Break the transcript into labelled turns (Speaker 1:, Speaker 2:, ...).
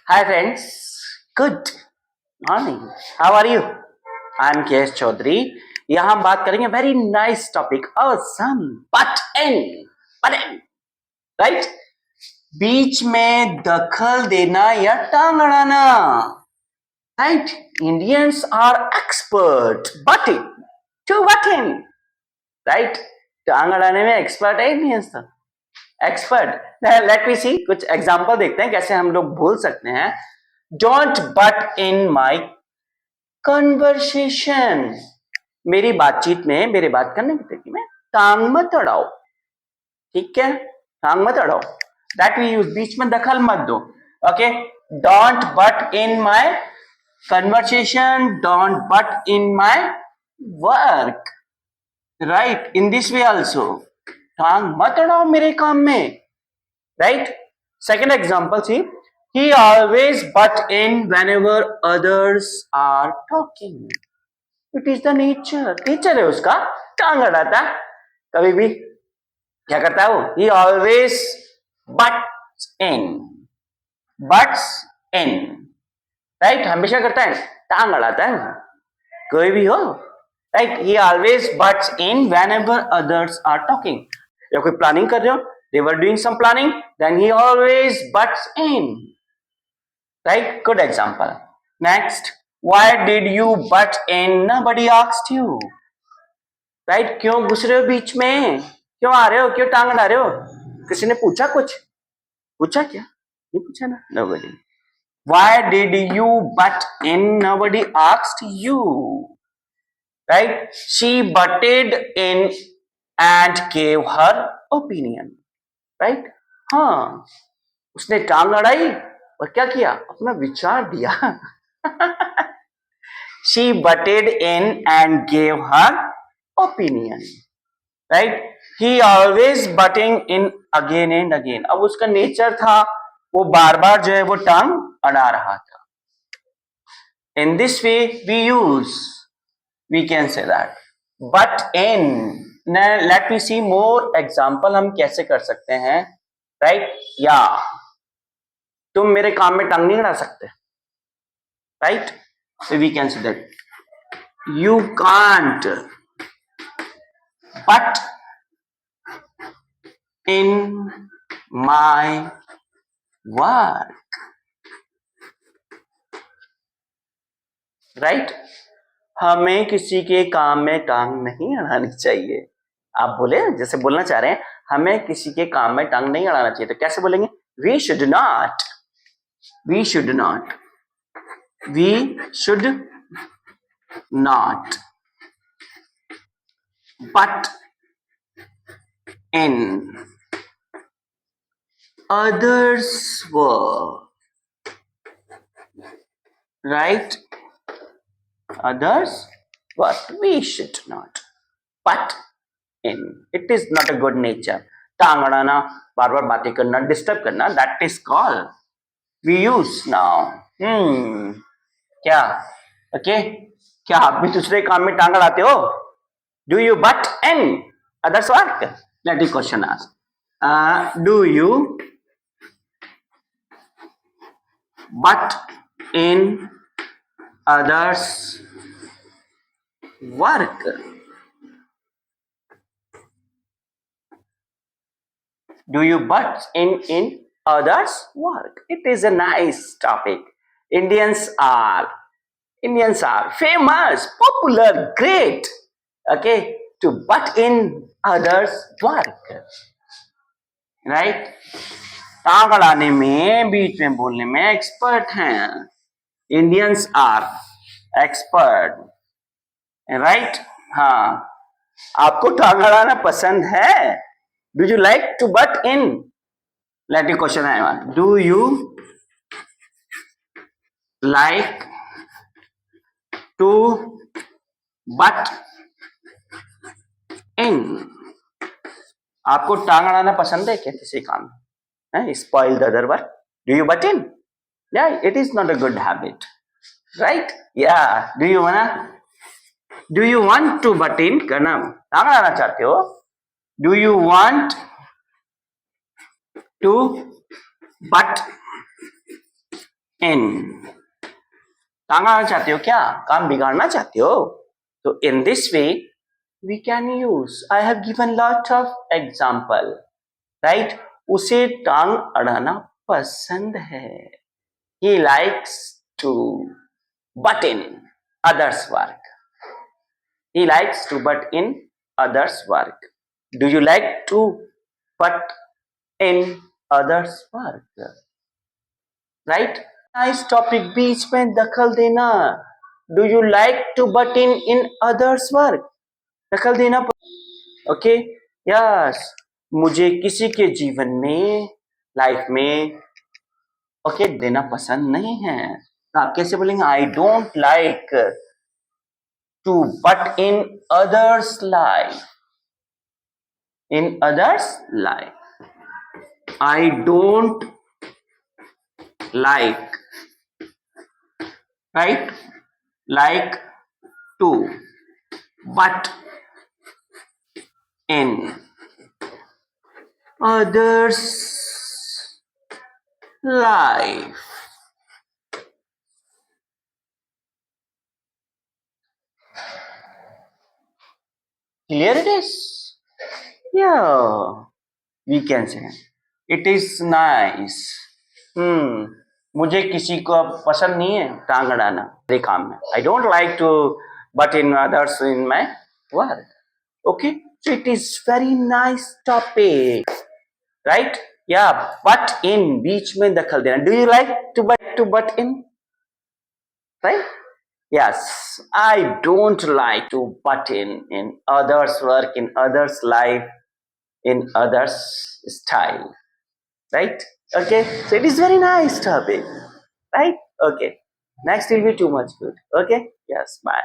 Speaker 1: Hi friends, good morning. How are you? I'm KS Chaudhary. यहाँ हम बात करेंगे very nice topic awesome butt in right. बीच में दखल देना या टांग अड़ाना. Right. Indians are expert butt in to butt in. Right. टांग अड़ाने में एक्सपर्ट है इंडियंस तो एक्सपर्ट. लेट मी सी कुछ एग्जांपल देखते हैं कैसे हम लोग बोल सकते हैं. Don't butt in my conversation. मेरी बातचीत में, मेरे बात करने की तरीके में टांग मत अड़ाओ. ठीक है, टांग मत अड़ाओ. That we use. बीच में दखल मत दो. Okay. Don't butt in my conversation. Don't butt in my work. Right. In this way also. टांग मत अड़ाओ मेरे काम में. Right? Second example, see, he always butt in whenever others are talking. It is the nature. Nature है उसका. टांग अड़ाता कभी भी. क्या करता है वो? He always butts in. Butts in. Right? हमेशा करता है. टांग अड़ाता है. कोई भी हो. Right? He always butts in whenever others are talking. या कोई प्लानिंग कर रहे हो, they were doing some planning, then he always butts in. Right? Good example. Next, why did you butt in? Nobody asked you. Right? क्यों घुस रहे हो बीच में? क्यों आ रहे हो? क्यों टांग अड़ा रहे हो? किसी ने पूछा कुछ? पूछा क्या? नहीं पूछा ना. Nobody. Why did you butt in? Nobody asked you. Right? She butted in and gave her opinion. Right? हाँ, उसने टांग अड़ाई और क्या किया? अपना विचार दिया. She butted in and gave her opinion. Right? He always butting in again and again. अब उसका नेचर था वो बार बार जो है वो टांग अड़ा रहा था. In this way we can say that. But in. Now let me see more example. हम कैसे कर सकते हैं. Right? Yeah. तुम मेरे काम में टांग नहीं अड़ा सकते. Right? So we can say that you can't butt in my work. Right? हमें किसी के काम में टांग नहीं अड़ानी चाहिए. आप बोले जैसे बोलना चाह रहे हैं हमें किसी के काम में टांग नहीं अड़ाना चाहिए तो कैसे बोलेंगे? We should not. We should not. We should not butt in others' work. Right? Others' work. We should not butt in. It is not a good nature. टांग अड़ाना, बार बार बातें करना, डिस्टर्ब करना, that is called we use now. क्या? Okay? क्या आप भी दूसरे काम में टांग अड़ाते हो? Do you butt in others' work? Let me question ask. Do you butt in others' work? Do you butt in others' work? It is a nice topic. Indians are famous, popular, great. Okay, to butt in others' work. Right? टांग अड़ाने में, बीच में बोलने में expert हैं. Indians are expert. Right? हाँ. आपको टांग अड़ाना पसंद है? Do you like to butt in? Let me question anyone. Do you like to butt in? आपको टांग अड़ाना पसंद है क्या किसी काम में? Spoil the other work. Do you butt in? Yeah, it is not a good habit. Right? Yeah. Do you want to butt in? करना टांग अड़ाना चाहते हो? Do you want to butt in. टांग अड़ाना चाहते हो क्या? काम बिगाड़ना चाहते हो? तो in this way we can use. I have given lot of example, right? उसे टांग अड़ाना पसंद है. He likes to butt in others' work. He likes to butt in others' work. Do you like to butt in others' work? Right? Nice topic. बीच में दखल देना. Do you like to butt in others' work? दखल देना. Okay? Yes. मुझे किसी के जीवन में, लाइफ में, ओके देना पसंद नहीं है. तो आप कैसे बोलेंगे? I don't like to butt in others' life. In others' life. I don't like, right? Like to butt in others' life. Clear it is? Yeah, we can say it is nice. मुझे किसी को पसंद नहीं है टांग अड़ाना मेरे काम में. I don't like to butt in others in my work. Okay, so it is very nice topic, right? Yeah, butt in बीच में दखल देना. Do you like to butt in? Right? Yes, I don't like to butt in others' work, in others' life, in others' style. Right? Okay, so it is very nice topic. Right? Okay. Next will be too much good. Okay? Yes, bye.